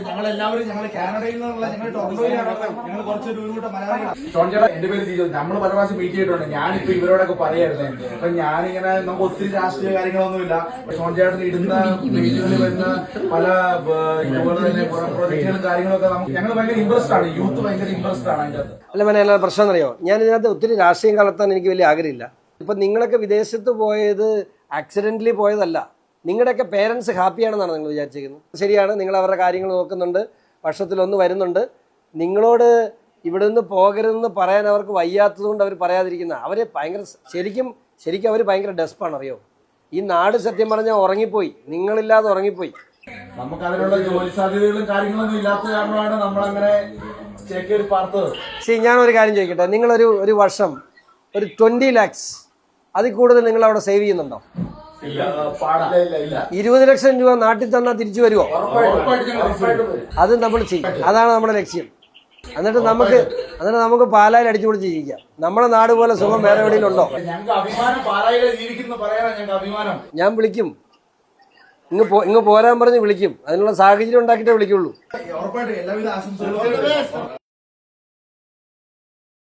ഞങ്ങളെല്ലാവരും ഞങ്ങൾ കാനഡയിൽ നിന്നുള്ള ഞങ്ങൾ ടൊറന്റോയിലാണ് ഞങ്ങൾ കുറച്ച് ഒരു മലയാളികൾ. ഷോൺചേട്ടാ, എന്റെ പേര് ദീജോ. നമ്മൾ പല പ്രാവശ്യം മീറ്റ് ചെയ്തിട്ടുണ്ട്. ഞാനിപ്പോ ഇവരോടൊക്കെ പറയായിരുന്നു. അപ്പൊ ഞാനിങ്ങനെ നമുക്ക് ഒത്തിരി രാഷ്ട്രീയ കാര്യങ്ങളൊന്നുമില്ല. ഷോൺചേട്ടൻ ഇടുന്ന പേജുകളിൽ വരുന്ന പല ഇതുപോലെ തന്നെ പ്രൊജക്ടുകളും കാര്യങ്ങളൊക്കെ ഞങ്ങൾ ഭയങ്കര ഇൻട്രസ്റ്റ് ആണ്. യൂത്ത് ഭയങ്കര ഇൻട്രസ്റ്റ് ആണ് അതിന്റെ അകത്ത്. അല്ല മനെ, എല്ലാ പ്രശ്നം എന്നറിയോ, ഞാൻ ഇതിനകത്ത് ഒത്തിരി രാഷ്ട്രീയം കലർത്താൻ എനിക്ക് വലിയ ആഗ്രഹമില്ല. ഇപ്പൊ നിങ്ങളൊക്കെ വിദേശത്ത് പോയത് ആക്സിഡന്റലി പോയതല്ല. നിങ്ങളുടെയൊക്കെ പേരൻസ് ഹാപ്പിയാണെന്നാണ് നിങ്ങൾ വിചാരിച്ചിരിക്കുന്നത്. ശരിയാണ്, നിങ്ങൾ അവരുടെ കാര്യങ്ങൾ നോക്കുന്നുണ്ട്, വർഷത്തിലൊന്ന് വരുന്നുണ്ട്. നിങ്ങളോട് ഇവിടെ നിന്ന് പോകരുതെന്ന് പറയാൻ അവർക്ക് വയ്യാത്തത് കൊണ്ട് അവർ പറയാതിരിക്കുന്ന അവരെ ഭയങ്കര ശരിക്കും അവർ ഭയങ്കര ഡെസ്പാണ്. അറിയോ, ഈ നാട് സത്യം പറഞ്ഞാൽ ഉറങ്ങിപ്പോയി, നിങ്ങളില്ലാതെ ഉറങ്ങിപ്പോയി. നമുക്ക് അതിനുള്ള ജോലി സാധ്യതകളും കാര്യങ്ങളൊന്നും ഇല്ലാത്ത കാരണമാണ് നമ്മളങ്ങനെ ചേക്കേറി പാർത്തത്. ശരി, ഞാനൊരു കാര്യം ചോദിക്കട്ടെ, നിങ്ങളൊരു വർഷം ഒരു 20 lakhs അതിൽ കൂടുതൽ നിങ്ങൾ അവിടെ സേവ് ചെയ്യുന്നുണ്ടോ? 20 ലക്ഷം രൂപ നാട്ടിൽ തന്നാൽ തിരിച്ചു വരുമോ? അത് നമ്മൾ ചെയ്യും. അതാണ് നമ്മുടെ ലക്ഷ്യം. എന്നിട്ട് നമുക്ക് പാലായിൽ അടിച്ചു പൊളിച്ച് ജീവിക്കാം. നമ്മുടെ നാട് പോലെ സുഖം വേറെ എവിടെയും ഉണ്ടോ? ഞാൻ വിളിക്കും, ഇങ്ങ് പോരാൻ പറഞ്ഞ് വിളിക്കും. അതിനുള്ള സാഹചര്യം ഉണ്ടാക്കിയിട്ടേ വിളിക്കുള്ളൂ.